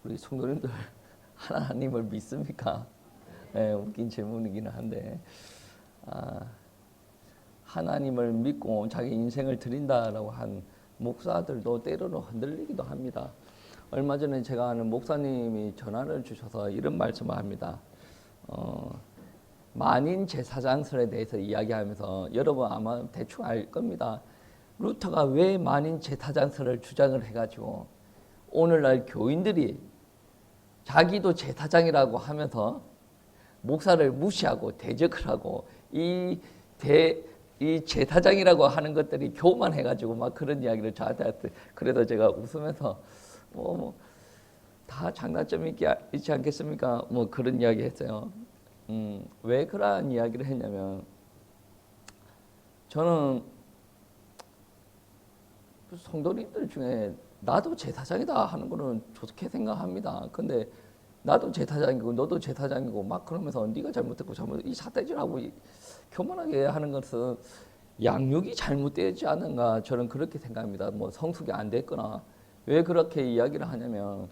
우리 성도님들 하나님을 믿습니까? 네, 웃긴 질문이기는 한데 하나님을 믿고 자기 인생을 드린다라고 한 목사들도 때로는 흔들리기도 합니다. 얼마 전에 제가 아는 목사님이 전화를 주셔서 이런 말씀을 합니다. 만인 제사장설에 대해서 이야기하면서 여러분 아마 대충 알 겁니다. 루터가 왜 만인 제사장설을 주장을 해가지고 오늘날 교인들이 자기도 제사장이라고 하면서 목사를 무시하고 대적을 하고 이 제사장이라고 하는 것들이 교만해가지고 막 그런 이야기를 저한테 했어요. 그래도 제가 웃으면서 다 장단점이 있지 않겠습니까? 뭐 그런 이야기 했어요. 왜 그러한 이야기를 했냐면 저는 성도님들 중에 나도 제사장이다 하는 거는 좋게 생각합니다. 근데 나도 제사장이고 너도 제사장이고 막 그러면서 네가 잘못했고 이 삿대질하고 교만하게 하는 것은 양육이 잘못되지 않은가 저는 그렇게 생각합니다. 뭐 성숙이 안 됐거나 왜 그렇게 이야기를 하냐면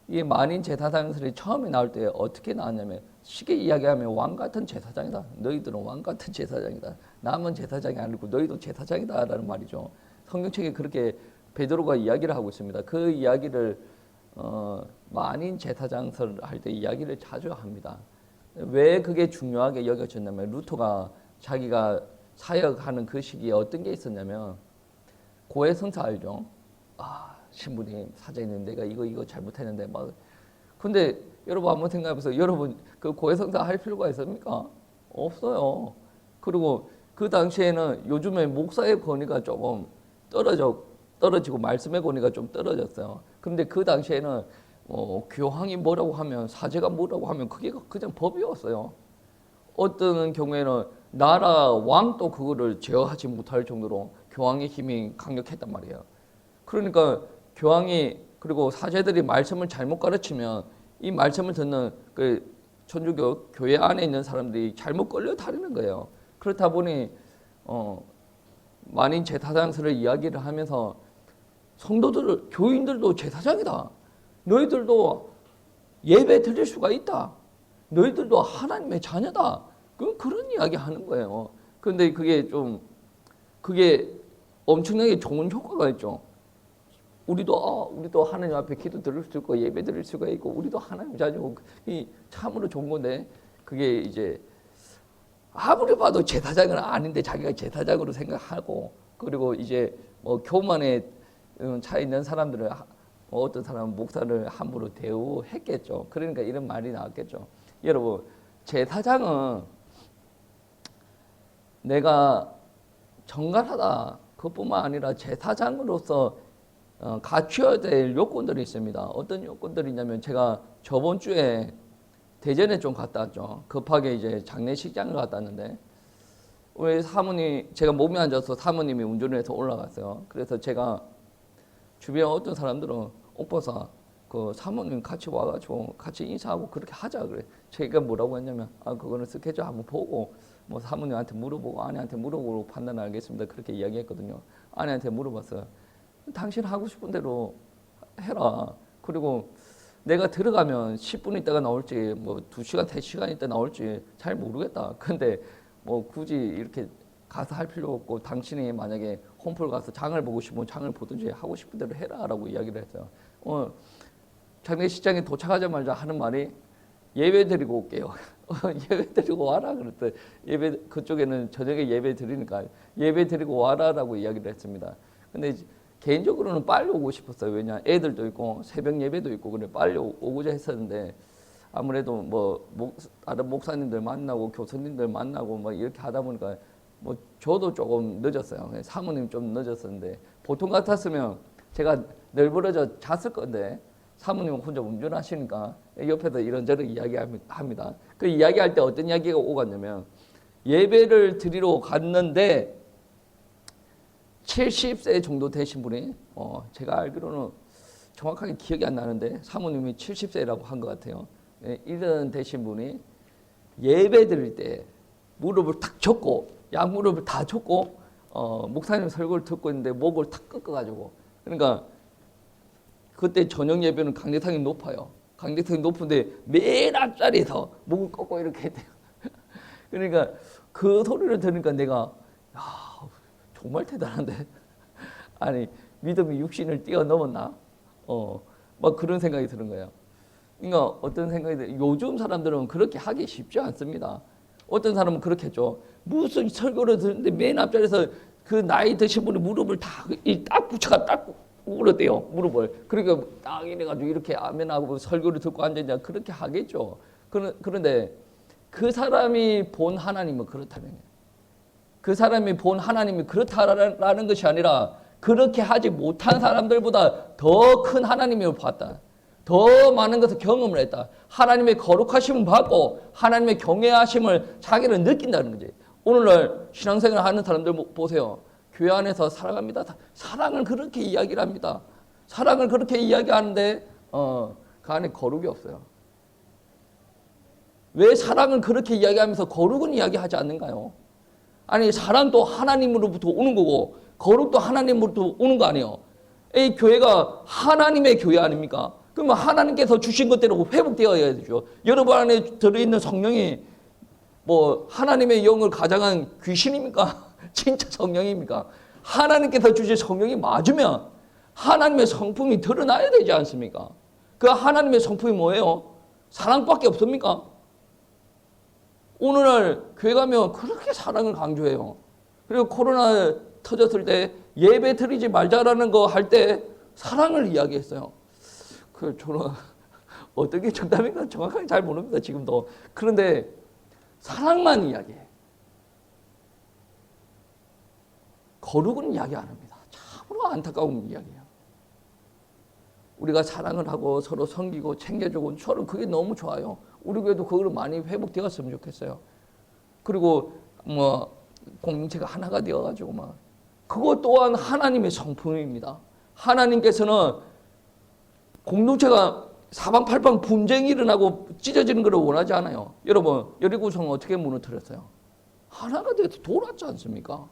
이 만인 제사장설이 처음에 나올 때 어떻게 나왔냐면 쉽게 이야기하면 왕 같은 제사장이다. 너희들은 왕 같은 제사장이다. 남은 제사장이 아니고 너희도 제사장이다라는 말이죠. 성경책에 그렇게 베드로가 이야기를 하고 있습니다. 그 이야기를 만인 제사장설 할 때 이야기를 자주 합니다. 왜 그게 중요하게 여겨졌냐면 루터가 자기가 사역하는 그 시기에 어떤 게 있었냐면 고해성사 알죠? 신부님 사제님 내가 이거 잘못했는데 막 근데 여러분 한번 생각해보세요. 여러분 그 고해성사 할 필요가 있습니까? 없어요. 그리고 그 당시에는 요즘에 목사의 권위가 조금 떨어지고 말씀의 권위가 좀 떨어졌어요. 근데 그 당시에는 교황이 뭐라고 하면 사제가 뭐라고 하면 그게 그냥 법이었어요. 어떤 경우에는 나라 왕도 그거를 제어하지 못할 정도로 교황의 힘이 강력했단 말이에요. 그러니까 교황이 그리고 사제들이 말씀을 잘못 가르치면 이 말씀을 듣는 그 천주교 교회 안에 있는 사람들이 잘못 끌려다니는 거예요. 그렇다 보니 만인 제사장설을 이야기를 하면서 교인들도 제사장이다. 너희들도 예배 드릴 수가 있다. 너희들도 하나님의 자녀다. 그런 이야기 하는 거예요. 그런데 그게 엄청나게 좋은 효과가 있죠. 우리도 하나님 앞에 기도 드릴 수 있고 예배 드릴 수가 있고 우리도 하나님 자녀고 참으로 좋은 건데 그게 이제 아무리 봐도 제사장은 아닌데 자기가 제사장으로 생각하고 그리고 이제 교만에 차 있는 사람들은 어떤 사람은 목사를 함부로 대우했겠죠. 그러니까 이런 말이 나왔겠죠. 여러분 제사장은 내가 정갈하다 그것뿐만 아니라 제사장으로서 갖춰야 될 요건들이 있습니다. 어떤 요건들이냐면 제가 저번 주에 대전에 좀 갔다 왔죠. 급하게 이제 장례식장을 갔다 왔는데 우리 사모님 제가 몸이 안 좋아서 사모님이 운전을 해서 올라갔어요. 그래서 제가 주변에 어떤 사람들은 오빠사 그 사모님 같이 와가지고 같이 인사하고 그렇게 하자 그래. 제가 뭐라고 했냐면 그거는 스케줄 한번 보고 뭐 사모님한테 물어보고 아내한테 물어보고 판단 알겠습니다. 그렇게 이야기했거든요. 아내한테 물어봤어요. 당신 하고 싶은 대로 해라. 그리고 내가 들어가면 10분 있다가 나올지 뭐 2시간, 3시간 있다 나올지 잘 모르겠다. 근데 뭐 굳이 이렇게 가서 할 필요 없고 당신이 만약에 홈플 가서 장을 보고 싶으면 장을 보든지 하고 싶은 대로 해라라고 이야기를 했어요. 장례식장에 도착하자마자 하는 말이 예배 드리고 올게요. 예배 드리고 와라 그랬더니 그쪽에는 저녁에 예배 드리니까 예배 드리고 와라라고 이야기를 했습니다. 근데 개인적으로는 빨리 오고 싶었어요. 왜냐 애들도 있고 새벽 예배도 있고 그래 빨리 오고자 했었는데 아무래도 다른 목사님들 만나고 교수님들 만나고 뭐 이렇게 하다 보니까 저도 조금 늦었어요. 사모님 좀 늦었었는데 보통 같았으면 제가 널브러져 잤을 건데 사모님은 혼자 운전하시니까 옆에서 이런저런 이야기합니다. 그 이야기할 때 어떤 이야기가 오갔냐면 예배를 드리러 갔는데 70세 정도 되신 분이 제가 알기로는 정확하게 기억이 안 나는데 사모님이 70세라고 한 것 같아요. 이런 되신 분이 예배 드릴 때 무릎을 탁 젓고 양무릎을 다 젓고 목사님 설교를 듣고 있는데 목을 탁 꺾어가지고 그러니까 그때 저녁 예배는 강대상이 높아요. 강대상이 높은데 맨 앞자리에서 목을 꺾고 이렇게 했대요. 그러니까 그 소리를 들으니까 내가 야, 정말 대단한데. 아니 믿음이 육신을 뛰어넘었나? 막 그런 생각이 드는 거예요. 그러니까 어떤 생각이 들어요. 요즘 사람들은 그렇게 하기 쉽지 않습니다. 어떤 사람은 그렇게 했죠. 무슨 설교를 듣는데 맨 앞자리에서 그 나이 드신 분이 무릎을 딱 붙여가 딱 울었대요. 무릎을. 그러니까 딱 이래가지고 이렇게 아멘하고 설교를 듣고 앉았냐 그렇게 하겠죠. 그런데 그 사람이 본 하나님은 그렇다는 거예요. 그 사람이 본 하나님이 그렇다라는 것이 아니라 그렇게 하지 못한 사람들보다 더 큰 하나님을 봤다. 더 많은 것을 경험을 했다. 하나님의 거룩하심을 받고 하나님의 경외하심을 자기는 느낀다는 거지. 오늘날 신앙생활 하는 사람들 보세요. 교회 안에서 사랑합니다. 사랑을 그렇게 이야기를 합니다. 사랑을 그렇게 이야기하는데 그 안에 거룩이 없어요. 왜 사랑을 그렇게 이야기하면서 거룩은 이야기하지 않는가요? 아니 사랑도 하나님으로부터 오는 거고 거룩도 하나님으로부터 오는 거 아니에요. 이 교회가 하나님의 교회 아닙니까? 그러면 하나님께서 주신 것대로 회복되어야 되죠. 여러분 안에 들어있는 성령이 뭐 하나님의 영을 가장한 귀신입니까? 진짜 성령입니까? 하나님께서 주신 성령이 맞으면 하나님의 성품이 드러나야 되지 않습니까? 그 하나님의 성품이 뭐예요? 사랑밖에 없습니까? 오늘날 교회 가면 그렇게 사랑을 강조해요. 그리고 코로나 터졌을 때 예배 드리지 말자라는 거 할 때 사랑을 이야기했어요. 저는 어떻게 정답인가 정확하게 잘 모릅니다. 지금도. 그런데 사랑만 이야기해. 거룩은 이야기 안 합니다. 참으로 안타까운 이야기예요. 우리가 사랑을 하고 서로 섬기고 챙겨주고 서로 그게 너무 좋아요. 우리 교회도 그걸 많이 회복되었으면 좋겠어요. 그리고 뭐 공동체가 하나가 되어가지고 막 그것 또한 하나님의 성품입니다. 하나님께서는 공동체가 사방팔방 분쟁이 일어나고 찢어지는 것을 원하지 않아요. 여러분 여리고성은 어떻게 무너뜨렸어요? 하나가 돼서 돌았지 않습니까?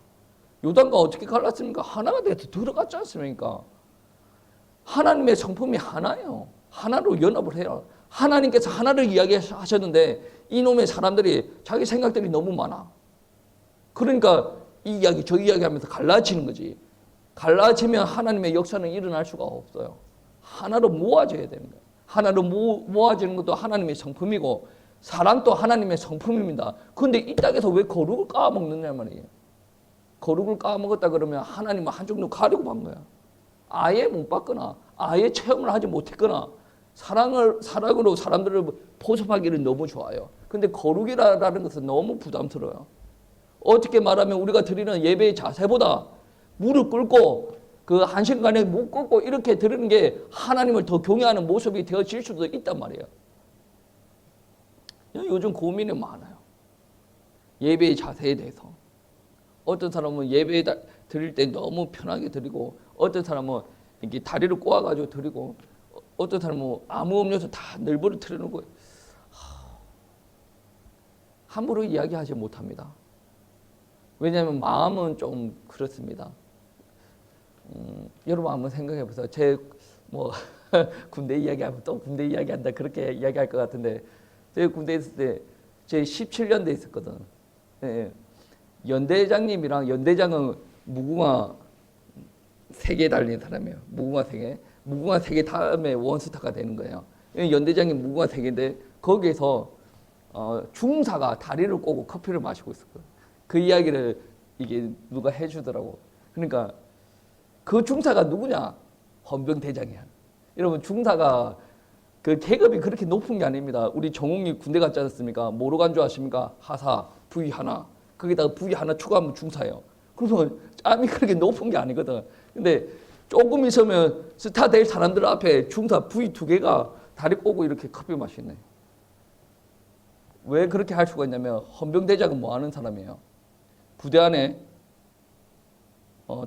요단과 어떻게 갈랐습니까? 하나가 돼서 들어갔지 않습니까? 하나님의 성품이 하나예요. 하나로 연합을 해요. 하나님께서 하나를 이야기하셨는데 이놈의 사람들이 자기 생각들이 너무 많아. 그러니까 이 이야기 저 이야기 하면서 갈라지는 거지. 갈라지면 하나님의 역사는 일어날 수가 없어요. 하나로 모아져야 되는 거예요. 하나로 모아지는 것도 하나님의 성품이고 사랑도 하나님의 성품입니다. 그런데 이 땅에서 왜 거룩을 까먹느냐 말이에요. 거룩을 까먹었다 그러면 하나님은 한쪽 눈 가리고 만 거야. 아예 못 봤거나 아예 체험을 하지 못했거나 사랑으로 사람들을 포섭하기는 너무 좋아요. 근데 거룩이라는 것은 너무 부담스러워요. 어떻게 말하면 우리가 드리는 예배의 자세보다 무릎 꿇고 그 한 시간에 못 꿇고 이렇게 드리는 게 하나님을 더 경외하는 모습이 되어질 수도 있단 말이에요. 요즘 고민이 많아요. 예배의 자세에 대해서. 어떤 사람은 예배 드릴 때 너무 편하게 드리고 어떤 사람은 이렇게 다리를 꼬아가지고 드리고 어떤 사람은 아무 음료수 다 늘버려 틀어놓고 함부로 이야기하지 못합니다. 왜냐하면 마음은 좀 그렇습니다. 여러분 한번 생각해 보세요. 제 뭐 군대 이야기하면 또 군대 이야기한다 그렇게 이야기할 것 같은데 제가 군대 있을 때 제 17년대 있었거든. 예. 연대장님이랑 연대장은 무궁화 3개 달린 사람이에요. 무궁화 3개. 무궁화 3개 다음에 원스타가 되는 거예요. 연대장이 무궁화 3개인데 거기에서 중사가 다리를 꼬고 커피를 마시고 있었거든. 그 이야기를 이게 누가 해주더라고. 그러니까 그 중사가 누구냐? 헌병대장이야. 여러분 중사가 그 계급이 그렇게 높은 게 아닙니다. 우리 정웅이 군대 갔지 않습니까? 뭐로 간 줄 아십니까? 하사, 부위 하나. 거기다가 부위 하나 추가하면 중사예요. 그러면 짬이 그렇게 높은 게 아니거든. 근데 조금 있으면 스타 될 사람들 앞에 중사 부위 2개가 다리 꼬고 이렇게 커피 마시네. 왜 그렇게 할 수가 있냐면 헌병대장은 뭐 하는 사람이에요? 부대 안에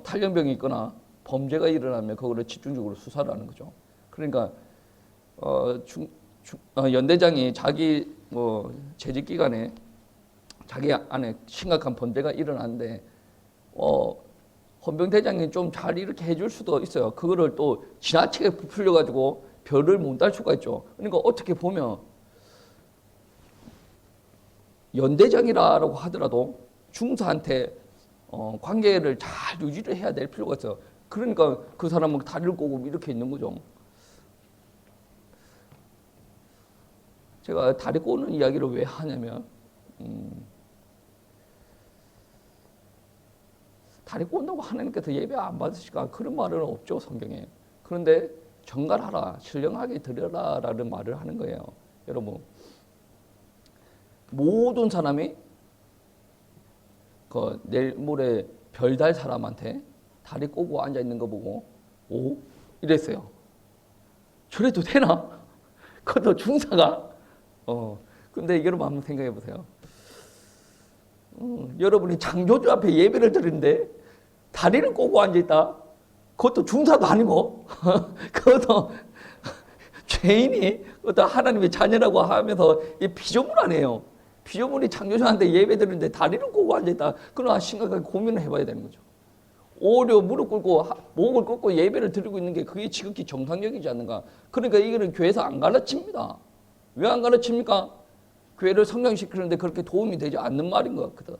탈영병이 있거나 범죄가 일어나면 그거를 집중적으로 수사를 하는 거죠. 그러니까 연대장이 자기 재직 기간에 자기 안에 심각한 범죄가 일어났는데 헌병대장이 좀 잘 이렇게 해줄 수도 있어요. 그거를 또 지나치게 부풀려가지고 별을 못 달 수가 있죠. 그러니까 어떻게 보면 연대장이라고 하더라도 중사한테 관계를 잘 유지를 해야 될 필요가 있어요. 그러니까 그 사람은 다리를 꼬고 이렇게 있는 거죠. 제가 다리 꼬는 이야기를 왜 하냐면 다리 꼰다고 하나님께서 예배 안 받으실까? 그런 말은 없죠, 성경에. 그런데 정갈하라, 신령하게 드려라 라는 말을 하는 거예요. 여러분, 모든 사람이 그 내일 모레 별달 사람한테 다리 꼬고 앉아 있는 거 보고 오? 이랬어요. 저래도 되나? 그것도 중사가? 근데 여러분 한번 생각해 보세요. 여러분이 창조주 앞에 예배를 드리는데 다리를 꼬고 앉아있다? 그것도 중사도 아니고 그것도 죄인이 어떤 하나님의 자녀라고 하면서 이 피조물 아니에요. 피조물이 창조주한테 예배 드리는데 다리를 꼬고 앉아있다. 그러나 심각하게 고민을 해봐야 되는 거죠. 오히려 무릎 꿇고 목을 꿇고 예배를 드리고 있는 게 그게 지극히 정상적이지 않는가. 그러니까 이거는 교회에서 안 가르칩니다. 왜 안 가르칩니까? 교회를 성장시키는데 그렇게 도움이 되지 않는 말인 것 같거든.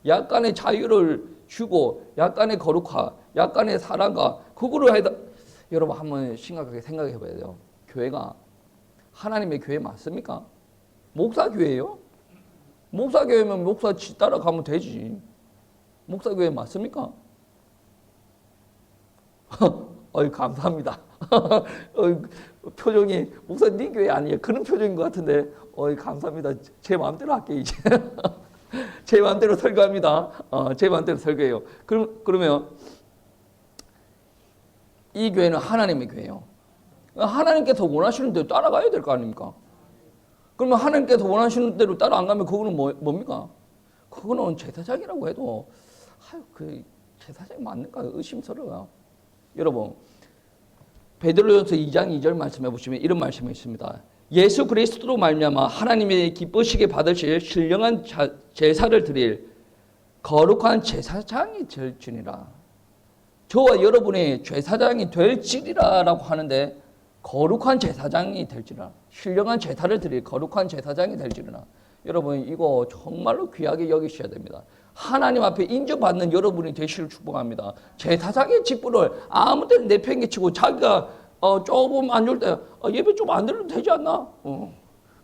약간의 자유를 주고 약간의 거룩화, 약간의 사랑과 그거를 해다. 여러분 한번 심각하게 생각해 봐야 돼요. 교회가 하나님의 교회 맞습니까? 목사 교회예요? 목사 교회면 목사 따라가면 되지. 목사 교회 맞습니까? 감사합니다. 표정이 목사 네 교회 아니에요. 그런 표정인 것 같은데 감사합니다. 제 마음대로 할게 이제. 제 마음대로 설교합니다. 제 마음대로 설교해요. 그러면 이 교회는 하나님의 교회예요. 하나님께서 원하시는 대로 따라가야 될 거 아닙니까? 그러면 하나님께서 원하시는 대로 따라 안 가면 그거는 뭡니까? 그거는 제사장이라고 해도 그 제사장이 맞는가 의심스러워요. 여러분 베드로전서 2장 2절 말씀해 보시면 이런 말씀이 있습니다. 예수 그리스도로 말미암아 하나님의 기쁘시게 받으실 신령한 제사를 드릴 거룩한 제사장이 될지니라. 저와 여러분이 제사장이 될지리라라고 하는데 거룩한 제사장이 될지라. 신령한 제사를 드릴 거룩한 제사장이 될지리라. 여러분 이거 정말로 귀하게 여기셔야 됩니다. 하나님 앞에 인정받는 여러분이 되시길 축복합니다. 제사장의 직분을 아무 때나 내팽개치고 자기가 조금 안 좋을 때 예배 좀 안 드려도 되지 않나?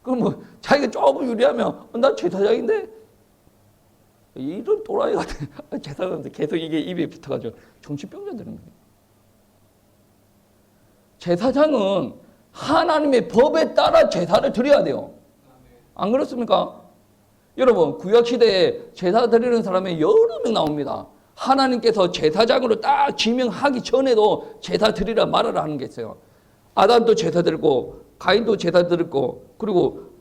그럼 뭐 자기가 조금 유리하면 나 제사장인데 이런 또라이 같은 제사장인데 계속 이게 입에 붙어가지고 정신병자들입니다. 제사장은 하나님의 법에 따라 제사를 드려야 돼요. 안 그렇습니까? 여러분 구약시대에 제사 드리는 사람이 여러 명 나옵니다. 하나님께서 제사장으로 딱 지명하기 전에도 제사 드리라 말하라 하는 게 있어요. 아담도 제사 드렸고 가인도 제사 드렸고 그리고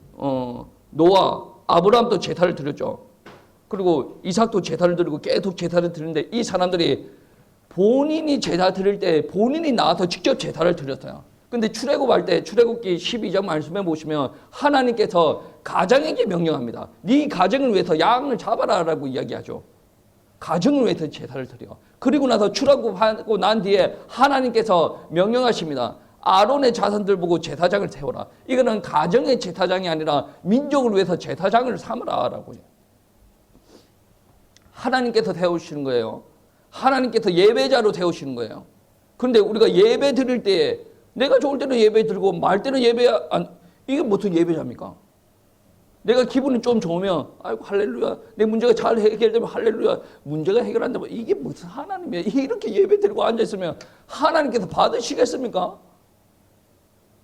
노아, 아브라함도 제사를 드렸죠. 그리고 이삭도 제사를 드리고 계속 제사를 드리는데 이 사람들이 본인이 제사 드릴 때 본인이 나와서 직접 제사를 드렸어요. 근데 출애굽할 때 출애굽기 12장 말씀해 보시면 하나님께서 가장에게 명령합니다. 네 가정을 위해서 양을 잡아라라고 이야기하죠. 가정을 위해서 제사를 드려. 그리고 나서 출애굽하고 난 뒤에 하나님께서 명령하십니다. 아론의 자손들 보고 제사장을 세워라. 이거는 가정의 제사장이 아니라 민족을 위해서 제사장을 삼으라라고 해요. 하나님께서 세우시는 거예요. 하나님께서 예배자로 세우시는 거예요. 그런데 우리가 예배 드릴 때 내가 좋을 때는 예배 드리고 말 때는 예배 안, 이게 무슨 예배자입니까? 내가 기분이 좀 좋으면 아이고 할렐루야. 내 문제가 잘 해결되면 할렐루야. 문제가 해결 안 되면 이게 무슨 하나님이야. 이렇게 예배 드리고 앉아있으면 하나님께서 받으시겠습니까?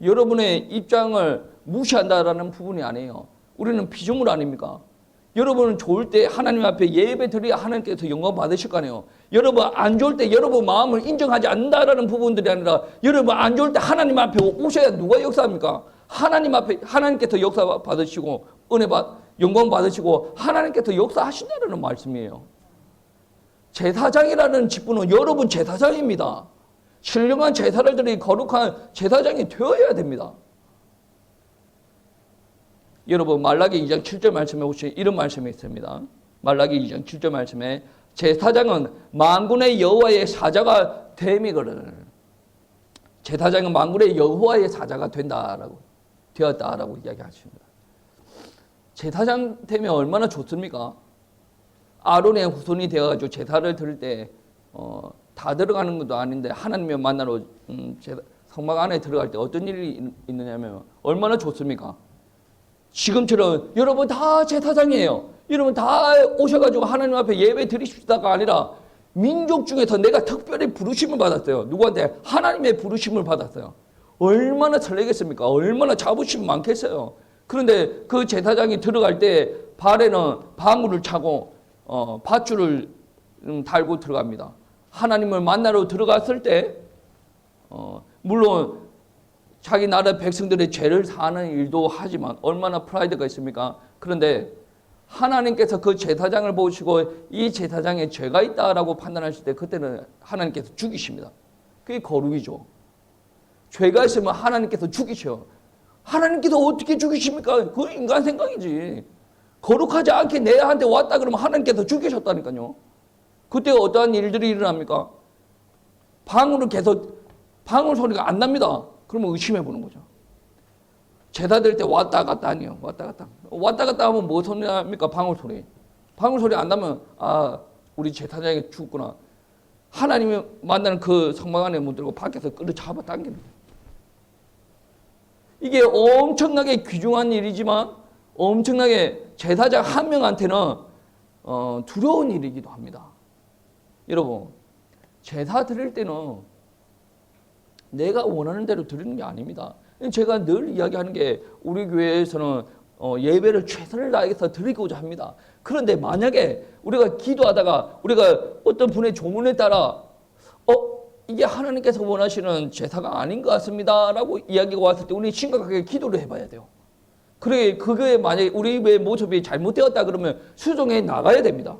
여러분의 입장을 무시한다라는 부분이 아니에요. 우리는 피조물 아닙니까? 여러분은 좋을 때 하나님 앞에 예배 드려야 하나님께서 영광 받으실 거 아니에요. 여러분 안 좋을 때 여러분 마음을 인정하지 않는다라는 부분들이 아니라 여러분 안 좋을 때 하나님 앞에 오셔야 누가 역사합니까? 하나님 앞에 하나님께서 역사 받으시고 영광 받으시고 하나님께서 역사하신다는 말씀이에요. 제사장이라는 직분은 여러분 제사장입니다. 신령한 제사를 드리 거룩한 제사장이 되어야 됩니다. 여러분 말라기 2장 7절 말씀에 보시면 이런 말씀이 있습니다. 말라기 2장 7절 말씀에 제사장은 만군의 여호와의 사자가 됨이거든. 제사장은 만군의 여호와의 사자가 되었다라고 이야기하십니다. 제사장 되면 얼마나 좋습니까? 아론의 후손이 되어가지고 제사를 드릴 때 다 들어가는 것도 아닌데 하나님을 만나러 성막 안에 들어갈 때 어떤 일이 있느냐면 얼마나 좋습니까? 지금처럼 여러분 다 제사장이에요. 여러분 다 오셔가지고 하나님 앞에 예배 드리십시다가 아니라 민족 중에서 내가 특별히 부르심을 받았어요. 누구한테? 하나님의 부르심을 받았어요. 얼마나 설레겠습니까? 얼마나 자부심 많겠어요. 그런데 그 제사장이 들어갈 때 발에는 방울을 차고 밧줄을 달고 들어갑니다. 하나님을 만나러 들어갔을 때 물론 자기 나라 백성들의 죄를 사하는 일도 하지만 얼마나 프라이드가 있습니까? 그런데 하나님께서 그 제사장을 보시고 이 제사장에 죄가 있다라고 판단하실 때 그때는 하나님께서 죽이십니다. 그게 거룩이죠. 죄가 있으면 하나님께서 죽이셔요. 하나님께서 어떻게 죽이십니까? 그건 인간 생각이지. 거룩하지 않게 내한테 왔다 그러면 하나님께서 죽이셨다니까요. 그때 어떠한 일들이 일어납니까? 방울 소리가 안 납니다. 그러면 의심해 보는 거죠. 제사 드릴 때 왔다 갔다 아니에요. 왔다 갔다 하면 뭐 소리 납니까? 방울 소리 안 나면 우리 제사장이 죽구나. 하나님이 만나는 그 성막 안에 못 들고 밖에서 끌어 잡아 당기는 거예요. 이게 엄청나게 귀중한 일이지만 엄청나게 제사장 한 명한테는 두려운 일이기도 합니다. 여러분, 제사 드릴 때는 내가 원하는 대로 드리는 게 아닙니다. 제가 늘 이야기하는 게 우리 교회에서는 예배를 최선을 다해서 드리고자 합니다. 그런데 만약에 우리가 기도하다가 우리가 어떤 분의 조문에 따라 이게 하나님께서 원하시는 제사가 아닌 것 같습니다 라고 이야기가 왔을 때 우리는 심각하게 기도를 해봐야 돼요. 그게 만약에 우리의 모습이 잘못되었다 그러면 수정해 나가야 됩니다.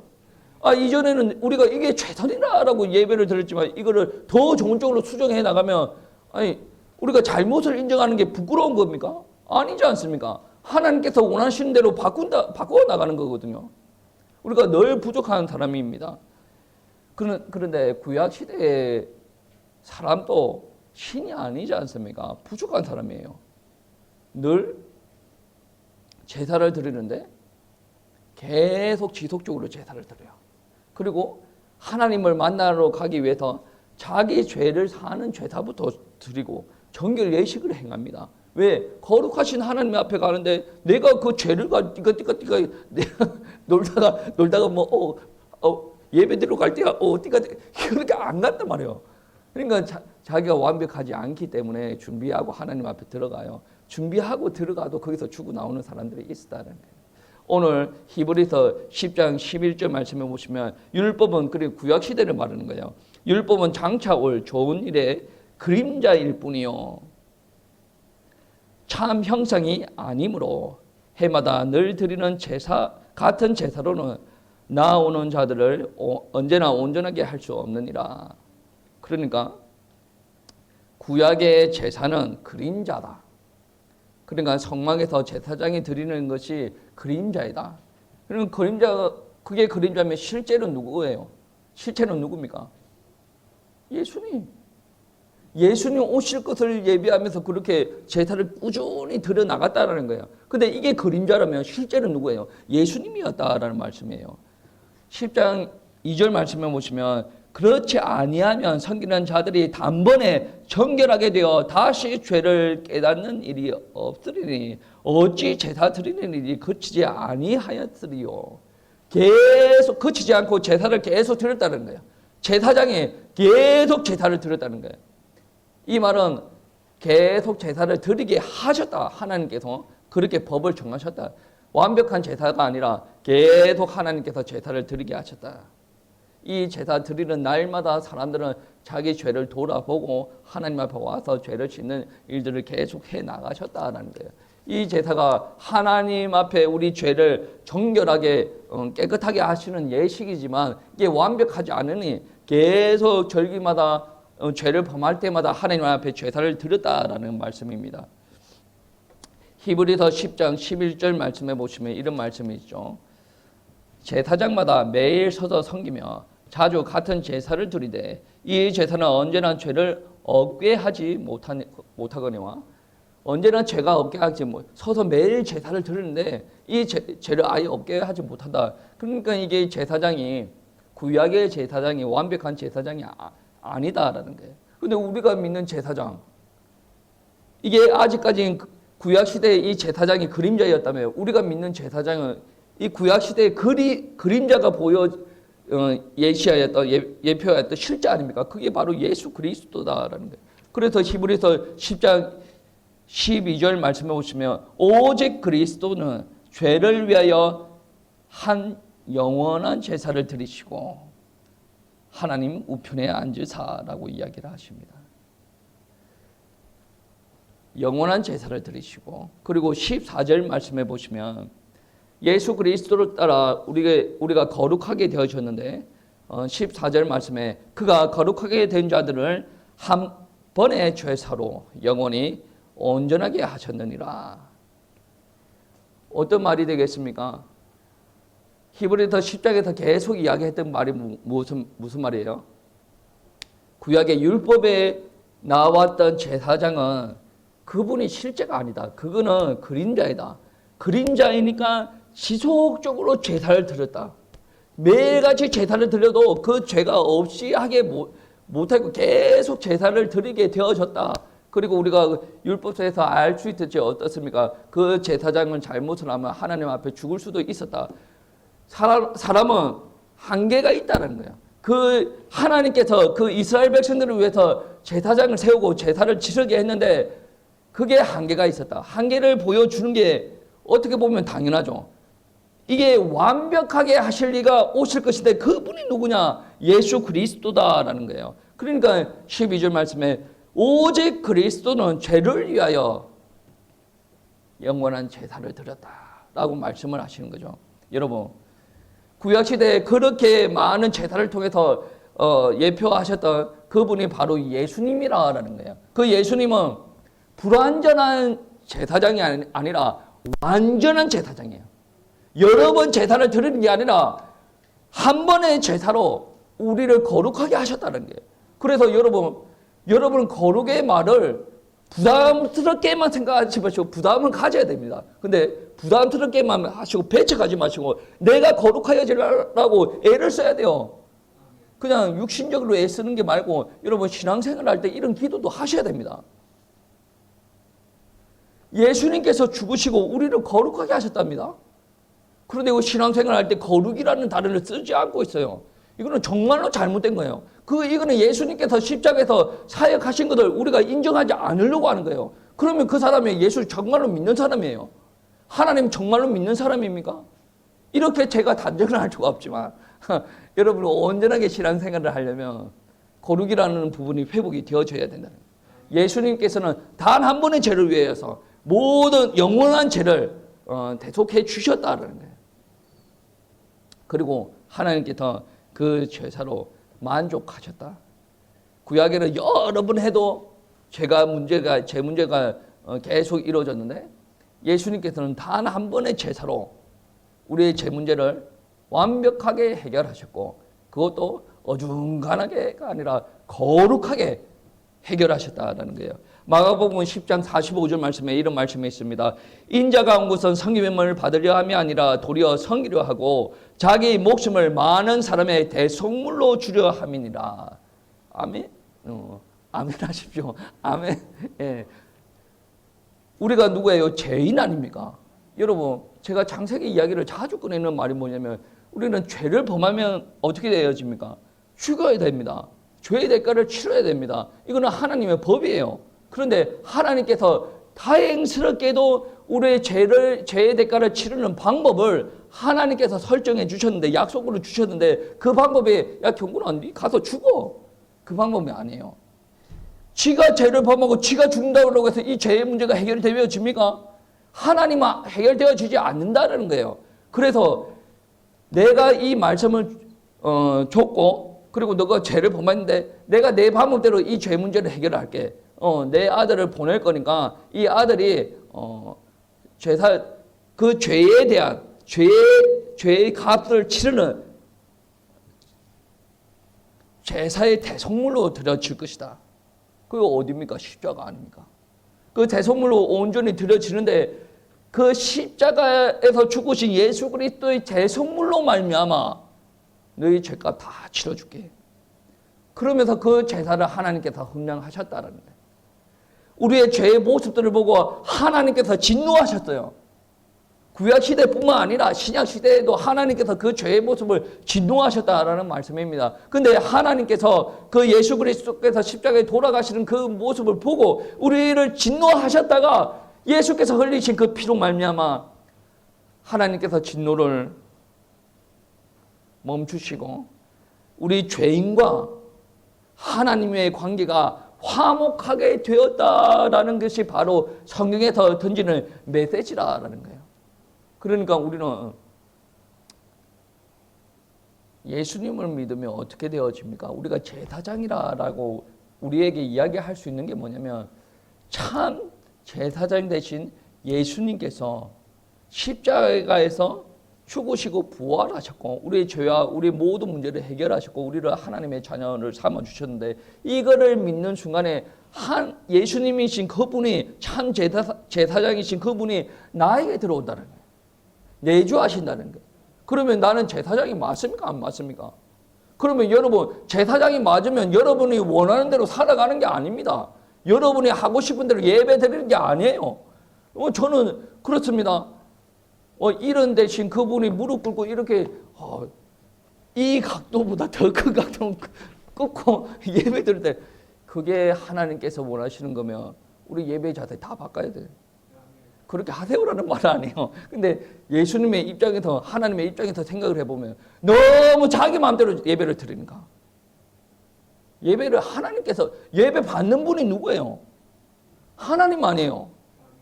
이전에는 우리가 이게 최선이라고 예배를 드렸지만 이거를 더 좋은 쪽으로 수정해 나가면 우리가 잘못을 인정하는 게 부끄러운 겁니까? 아니지 않습니까? 하나님께서 원하시는 대로 바꿔 나가는 거거든요. 우리가 늘 부족한 사람입니다. 그런데 구약 시대의 사람도 신이 아니지 않습니까? 부족한 사람이에요. 늘 제사를 드리는데 계속 지속적으로 제사를 드려요. 그리고 하나님을 만나러 가기 위해서 자기 죄를 사는 제사부터 드리고 정결 예식을 행합니다. 왜? 거룩하신 하나님 앞에 가는데 내가 그 죄를 띠까 내가 놀다가 예배드리러 갈 때야 그렇게 안 갔단 말이에요. 그러니까 자기가 완벽하지 않기 때문에 준비하고 하나님 앞에 들어가요. 준비하고 들어가도 거기서 죽고 나오는 사람들이 있다는 거예요. 오늘 히브리서 10장 11절 말씀해 보시면 율법은 그리고 구약 시대를 말하는 거예요. 율법은 장차 올 좋은 일의 그림자일 뿐이요 참 형상이 아니므로 해마다 늘 드리는 같은 제사로는 나아오는 자들을 언제나 온전하게 할 수 없느니라. 그러니까 구약의 제사는 그림자다. 그러니까 성막에서 제사장이 드리는 것이 그림자이다. 그럼 그게 그림자면 실제는 누구예요? 실체는 누굽니까? 예수님 오실 것을 예비하면서 그렇게 제사를 꾸준히 드려 나갔다라는 거예요. 근데 이게 그림자라면 실제는 누구예요? 예수님이었다라는 말씀이에요. 10장 2절 말씀에 보시면 그렇지 아니하면 섬기는 자들이 단번에 정결하게 되어 다시 죄를 깨닫는 일이 없으리니 어찌 제사 드리는 일이 그치지 아니하였으리요. 계속 그치지 않고 제사를 계속 드렸다는 거예요. 제사장이 계속 제사를 드렸다는 거예요. 이 말은 계속 제사를 드리게 하셨다. 하나님께서 그렇게 법을 정하셨다. 완벽한 제사가 아니라 계속 하나님께서 제사를 드리게 하셨다. 이 제사 드리는 날마다 사람들은 자기 죄를 돌아보고 하나님 앞에 와서 죄를 짓는 일들을 계속 해 나가셨다라는 거예요. 이 제사가 하나님 앞에 우리 죄를 정결하게 깨끗하게 하시는 예식이지만 이게 완벽하지 않으니 계속 절기마다 죄를 범할 때마다 하나님 앞에 제사를 드렸다라는 말씀입니다. 히브리서 10장 11절 말씀해 보시면 이런 말씀이 있죠. 제사장마다 매일 서서 섬기며 자주 같은 제사를 드리되 이 제사는 언제나 죄를 없게 하지 못하거니와 언제나 죄가 없게 하지 서서 매일 제사를 드리는데 이 죄를 아예 없게 하지 못한다. 그러니까 이게 제사장이 구약의 제사장이 완벽한 제사장이 아니다라는 거예요. 근데 우리가 믿는 제사장 이게 아직까지 구약 시대의 이 제사장이 그림자였다면 우리가 믿는 제사장은 이 구약 시대의 그림자가 보여 예시하였던 예표하였던 실제 아닙니까? 그게 바로 예수 그리스도다라는 거예요. 그래서 히브리서 10장 12절 말씀해 보시면 오직 그리스도는 죄를 위하여 한 영원한 제사를 드리시고 하나님 우편에 앉으사라고 이야기를 하십니다. 영원한 제사를 드리시고 그리고 14절 말씀해 보시면 예수 그리스도를 따라 우리가 거룩하게 되어졌는데 14절 말씀에 그가 거룩하게 된 자들을 한 번의 죄사로 영원히 온전하게 하셨느니라. 어떤 말이 되겠습니까? 히브리서 10장에서 계속 이야기했던 말이 무슨 말이에요? 구약의 율법에 나왔던 제사장은 그분이 실제가 아니다. 그거는 그림자이다. 그림자이니까 지속적으로 제사를 드렸다. 매일같이 제사를 드려도 그 죄가 없이 하게 못하고 계속 제사를 드리게 되어졌다. 그리고 우리가 율법서에서 알 수 있듯이 어떻습니까? 그 제사장은 잘못을 하면 하나님 앞에 죽을 수도 있었다. 사람은 한계가 있다는 거예요. 그 하나님께서 그 이스라엘 백성들을 위해서 제사장을 세우고 제사를 치르게 했는데 그게 한계가 있었다. 한계를 보여주는 게 어떻게 보면 당연하죠. 이게 완벽하게 하실 리가 오실 것인데 그분이 누구냐? 예수 그리스도다라는 거예요. 그러니까 12절 말씀에 오직 그리스도는 죄를 위하여 영원한 제사를 드렸다라고 말씀을 하시는 거죠. 여러분 구약시대에 그렇게 많은 제사를 통해서 예표하셨던 그분이 바로 예수님이라는 거예요. 그 예수님은 불완전한 제사장이 아니라 완전한 제사장이에요. 여러 번 제사를 드리는 게 아니라 한 번의 제사로 우리를 거룩하게 하셨다는 거예요. 그래서 여러분은 거룩의 말을 부담스럽게만 생각하지 마시고 부담은 가져야 됩니다. 근데 부담스럽게만 하시고 배척하지 마시고 내가 거룩하여지라고 애를 써야 돼요. 그냥 육신적으로 애 쓰는 게 말고 여러분 신앙생활 할 때 이런 기도도 하셔야 됩니다. 예수님께서 죽으시고 우리를 거룩하게 하셨답니다. 그런데 신앙생활 할 때 거룩이라는 단어를 쓰지 않고 있어요. 이거는 정말로 잘못된 거예요. 이거는 예수님께서 십자가에서 사역하신 것을 우리가 인정하지 않으려고 하는 거예요. 그러면 그 사람이 예수 정말로 믿는 사람이에요. 하나님 정말로 믿는 사람입니까? 이렇게 제가 단정을 할 수가 없지만 여러분 온전하게 신앙생활을 하려면 거룩이라는 부분이 회복이 되어져야 된다는 거예요. 예수님께서는 단 한 번의 죄를 위해서 모든 영원한 죄를 대속해 주셨다는 거예요. 그리고 하나님께서 그 제사로 만족하셨다. 구약에는 여러 번 해도 제 문제가 계속 이루어졌는데 예수님께서는 단 한 번의 제사로 우리의 제 문제를 완벽하게 해결하셨고 그것도 어중간하게가 아니라 거룩하게 해결하셨다는 거예요. 마가복음 10장 45절 말씀에 이런 말씀이 있습니다. 인자가 온 것은 성김을 받으려 함이 아니라 도리어 섬기려 하고 자기 목숨을 많은 사람의 대속물로 주려 함이니라. 아멘. 아멘 하십시오. 아멘. 예. 우리가 누구예요? 죄인 아닙니까? 여러분 제가 창세기 이야기를 자주 꺼내는 말이 뭐냐면 우리는 죄를 범하면 어떻게 되어집니까? 죽어야 됩니다. 죄의 대가를 치러야 됩니다. 이거는 하나님의 법이에요. 그런데 하나님께서 다행스럽게도 우리의 죄의 대가를 치르는 방법을 하나님께서 설정해 주셨는데 약속으로 주셨는데 그 방법이 야 경건아 니 가서 죽어. 그 방법이 아니에요. 지가 죄를 범하고 지가 죽는다고 해서 이 죄의 문제가 해결되어집니까? 하나님은 해결되어지지 않는다는 거예요. 그래서 내가 이 말씀을 줬고 그리고 너가 죄를 범했는데 내가 내 방법대로 이 죄 문제를 해결할게. 내 아들을 보낼 거니까 이 아들이 그 죄에 대한 죄의 값을 치르는 제사의 대속물로 드려질 것이다. 그게 어디입니까? 십자가 아닙니까? 그 대속물로 온전히 드려지는데 그 십자가에서 죽으신 예수 그리스도의 대속물로 말미암아 너희 죄값 다 치러줄게. 그러면서 그 제사를 하나님께서 헌량하셨다라는 거예요. 우리의 죄의 모습들을 보고 하나님께서 진노하셨어요. 구약 시대뿐만 아니라 신약 시대에도 하나님께서 그 죄의 모습을 진노하셨다라는 말씀입니다. 근데 하나님께서 그 예수 그리스도께서 십자가에 돌아가시는 그 모습을 보고 우리를 진노하셨다가 예수께서 흘리신 그 피로 말미암아 하나님께서 진노를 멈추시고 우리 죄인과 하나님의 관계가 화목하게 되었다라는 것이 바로 성경에서 던지는 메시지라는 거예요. 그러니까 우리는 예수님을 믿으면 어떻게 되어집니까? 우리가 제사장이라고 우리에게 이야기할 수 있는 게 뭐냐면 참 제사장 대신 예수님께서 십자가에서 죽으시고 부활하셨고 우리의 죄와 우리의 모든 문제를 해결하셨고 우리를 하나님의 자녀를 삼아주셨는데 이거를 믿는 순간에 예수님이신 그분이 참 제사장이신 그분이 나에게 들어온다는 거예요. 내주하신다는 거예요. 그러면 나는 제사장이 맞습니까? 안 맞습니까? 그러면 여러분 제사장이 맞으면 여러분이 원하는 대로 살아가는 게 아닙니다. 여러분이 하고 싶은 대로 예배 드리는 게 아니에요. 저는 그렇습니다. 이런 대신 그분이 무릎 꿇고 이렇게 이 각도보다 더 큰 각도 꿇고 예배 드릴 때 그게 하나님께서 원하시는 거면 우리 예배 자세 다 바꿔야 돼요. 그렇게 하세요라는 말은 아니에요. 근데 예수님의 입장에서 하나님의 입장에서 생각을 해보면 너무 자기 마음대로 예배를 드리는가. 예배를 하나님께서 예배 받는 분이 누구예요? 하나님 아니에요.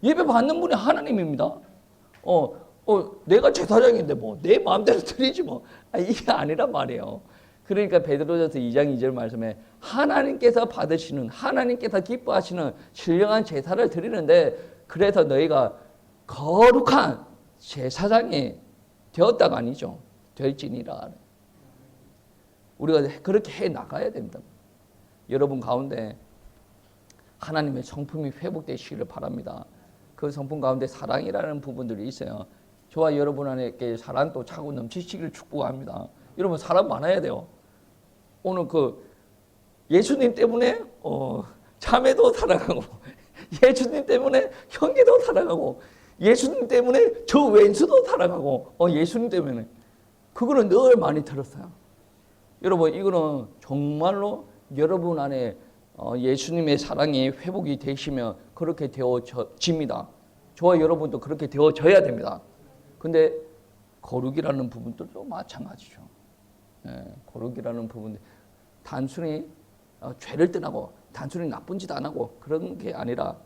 예배 받는 분이 하나님입니다. 내가 제사장인데 뭐 내 마음대로 드리지 뭐. 이게 아니란 말이에요. 그러니까 베드로전서 2장 2절 말씀에 하나님께서 받으시는 하나님께서 기뻐하시는 신령한 제사를 드리는데 그래서 너희가 거룩한 제사장이 되었다가 아니죠. 될지니라. 우리가 그렇게 해 나가야 됩니다. 여러분 가운데 하나님의 성품이 회복되시기를 바랍니다. 그 성품 가운데 사랑이라는 부분들이 있어요. 저와 여러분에게 사랑도 차고 넘치시기를 축복합니다. 여러분 사랑 많아야 돼요. 오늘 그 예수님 때문에 자매도 사랑하고 예수님 때문에 형제도 사랑하고 예수님 때문에 저 왼수도 사랑하고 예수님 때문에 그거는 늘 많이 들었어요. 여러분 이거는 정말로 여러분 안에 예수님의 사랑이 회복이 되시면 그렇게 되어집니다. 저와 여러분도 그렇게 되어져야 됩니다. 근데 거룩이라는 부분들도 마찬가지죠. 거룩이라는 부분 단순히 죄를 떠나고 단순히 나쁜 짓 안 하고 그런 게 아니라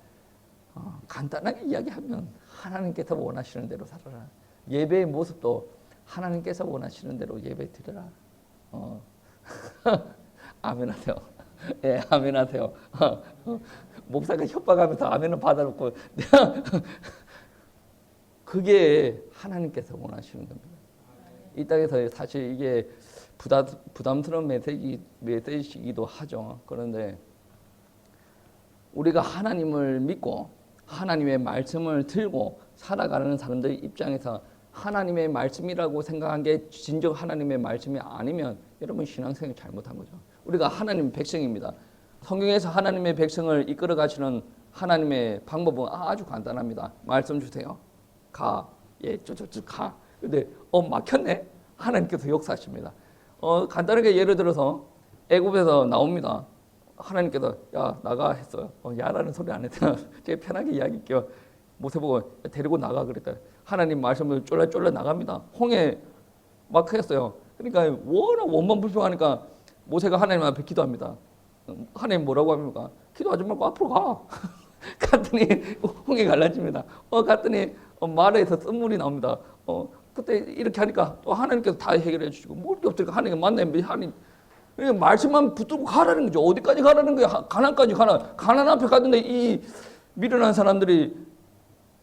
간단하게 이야기하면 하나님께서 원하시는 대로 살아라. 예배의 모습도 하나님께서 원하시는 대로 예배 드려라. 아멘 하세요. 예, 아멘 하세요. 목사가 협박하면서 아멘을 받아놓고 그게 하나님께서 원하시는 겁니다. 이 땅에서 사실 이게 부담스러운 메시지이기도 하죠. 그런데 우리가 하나님을 믿고 하나님의 말씀을 들고 살아가는 사람들 입장에서 하나님의 말씀이라고 생각한 게 진정 하나님의 말씀이 아니면 여러분 신앙생활 잘못한 거죠. 우리가 하나님의 백성입니다. 성경에서 하나님의 백성을 이끌어 가시는 하나님의 방법은 아주 간단합니다. 말씀 주세요. 가. 예, 저쪽 가. 근데 막혔네. 하나님께서 역사하십니다. 간단하게 예를 들어서 애굽에서 나옵니다. 하나님께서 야 나가 했어요. 야라는 소리 안 했어요. 제가 편하게 이야기할게요. 모세 보고 데리고 나가 그랬다. 하나님 말씀을 쫄라 나갑니다. 홍해 막혔어요. 그러니까 워낙 원만 불평하니까 모세가 하나님 앞에 기도합니다. 하나님 뭐라고 합니까? 기도하지 말고 앞으로 가. 갔더니 홍해 갈라집니다. 갔더니 마라에서 쓴물이 나옵니다. 그때 이렇게 하니까 또 하나님께서 다 해결해 주시고 뭘 게 없으니까 하나님 만나면 하나님 말씀만 붙들고 가라는 거죠. 어디까지 가라는 거야? 가나안까지 가나. 가나안 앞에 갔는데 이 미련한 사람들이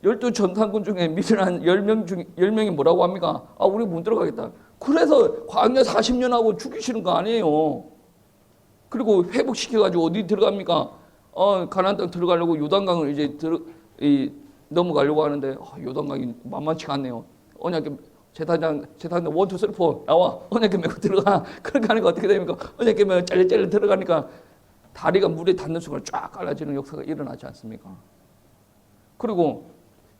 12전상군 중에 미련한 10명 중 10명이 뭐라고 합니까? 아, 우리 못 들어가겠다. 그래서 광야 40년 하고 죽이시는 거 아니에요. 그리고 회복시켜가지고 어디 들어갑니까? 가나안 땅 들어가려고 요단강을 이제 넘어가려고 하는데 요단강이 만만치가 않네요. 언약궤 제사장 원투 슬퍼 나와 언약궤 메고 들어가. 그렇게 하니까 어떻게 됩니까? 언약궤 메고 짤짤 들어가니까 다리가 물에 닿는 순간 쫙 갈라지는 역사가 일어나지 않습니까? 그리고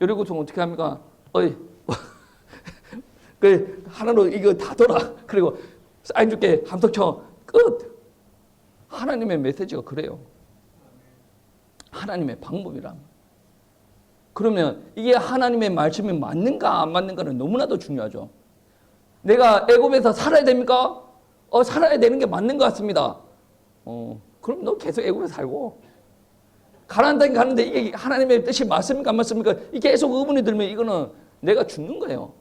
여리고성 어떻게 합니까? 그 하나로 이거 다 돌아. 그리고 사인 줄게 함석 쳐 끝. 하나님의 메시지가 그래요. 하나님의 방법이라. 그러면 이게 하나님의 말씀이 맞는가 안 맞는가는 너무나도 중요하죠. 내가 애굽에서 살아야 됩니까? 살아야 되는 게 맞는 것 같습니다. 그럼 너 계속 애굽에 살고 가나안 땅에 가는데 이게 하나님의 뜻이 맞습니까 안 맞습니까? 이게 계속 의문이 들면 이거는 내가 죽는 거예요.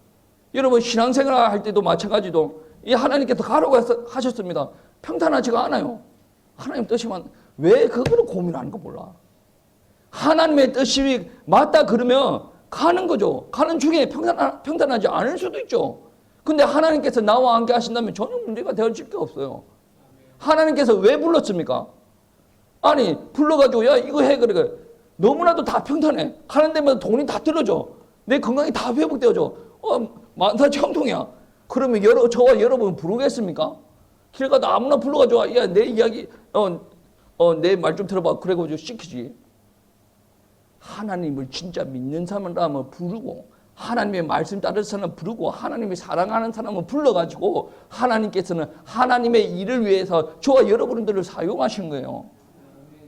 여러분 신앙생활 할 때도 마찬가지도 이 하나님께서 가라고 하셨습니다. 평탄하지가 않아요. 하나님 뜻이 왜 그거를 고민하는 거 몰라. 하나님의 뜻이 맞다 그러면 가는 거죠. 가는 중에 평탄하지 않을 수도 있죠. 근데 하나님께서 나와 함께 하신다면 전혀 문제가 되어질 게 없어요. 하나님께서 왜 불렀습니까? 아니 불러가지고 야 이거 해 그래. 너무나도 다 평탄해. 가는 데마다 돈이 다 들어져. 내 건강이 다 회복되어져. 만사청통이야. 그러면 저와 여러분 부르겠습니까? 길 가다 아무나 불러가지고 야 내 이야기 내 말 좀 들어봐. 그래가지고 시키지. 하나님을 진짜 믿는 사람은 부르고 하나님의 말씀 따르는 사람은 부르고 하나님을 사랑하는 사람은 불러가지고 하나님께서는 하나님의 일을 위해서 저와 여러분들을 사용하신 거예요.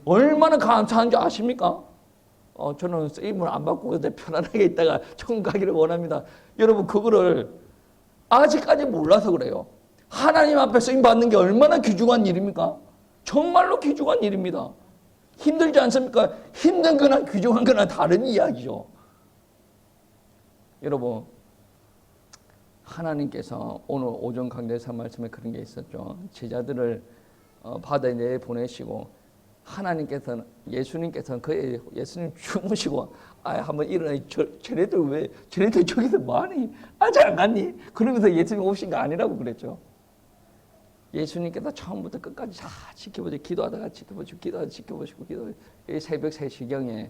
얼마나 감사한 줄 아십니까? 저는 쓰임을 안 받고 그때 편안하게 있다가 천국 가기를 원합니다. 여러분 그거를 아직까지 몰라서 그래요. 하나님 앞에 쓰임 받는 게 얼마나 귀중한 일입니까? 정말로 귀중한 일입니다. 힘들지 않습니까? 힘든 거나 귀중한 거나 다른 이야기죠. 여러분 하나님께서 오늘 오전 강대사 말씀에 그런 게 있었죠. 제자들을 바다에 내보내시고 하나님께서는 예수님께서는 예수님 주무시고 한번 일어나 쟤네들 저기서 뭐하니? 아직 안 갔니? 그러면서 예수님 오신 거 아니라고 그랬죠. 예수님께서 처음부터 끝까지 다 지켜보시고 기도하다가 지켜보시고 새벽 3시경에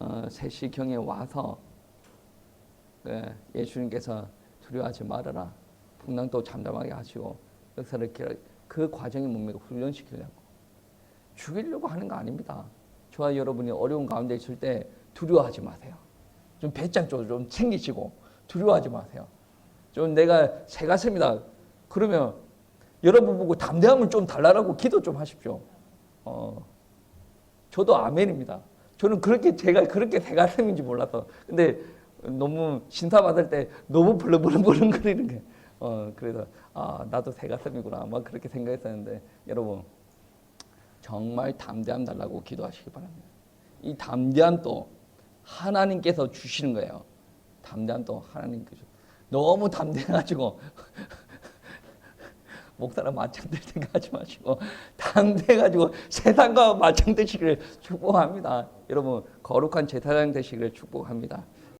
3시경에 와서 예수님께서 두려워하지 말아라. 풍랑도 잠잠하게 하시고 역사를 그 과정이 뭡니까? 훈련시키려고. 죽이려고 하는 거 아닙니다. 저와 여러분이 어려운 가운데 있을 때 두려워하지 마세요. 좀 배짱 좀 챙기시고 두려워하지 마세요. 좀 내가 새 같습니다. 그러면 여러분 보고 담대함을 좀 달라고 기도 좀 하십시오. 저도 아멘입니다. 저는 제가 그렇게 새 같음인지 몰라서. 근데 너무 신사 받을 때 너무 벌렁벌렁 거리는 게 그래서 나도 새 같음이구나 아마 그렇게 생각했었는데 여러분 정말 담대함 달라고 기도하시기 바랍니다. 이 담대함도 하나님께서 주시는 거예요. 담대함도 하나님께서. 너무 담대해가지고 목사랑 맞짱들 생각하지 마시고 담대해가지고 세상과 맞짱 되시기를 축복합니다. 여러분 거룩한 제사장 되시기를 축복합니다.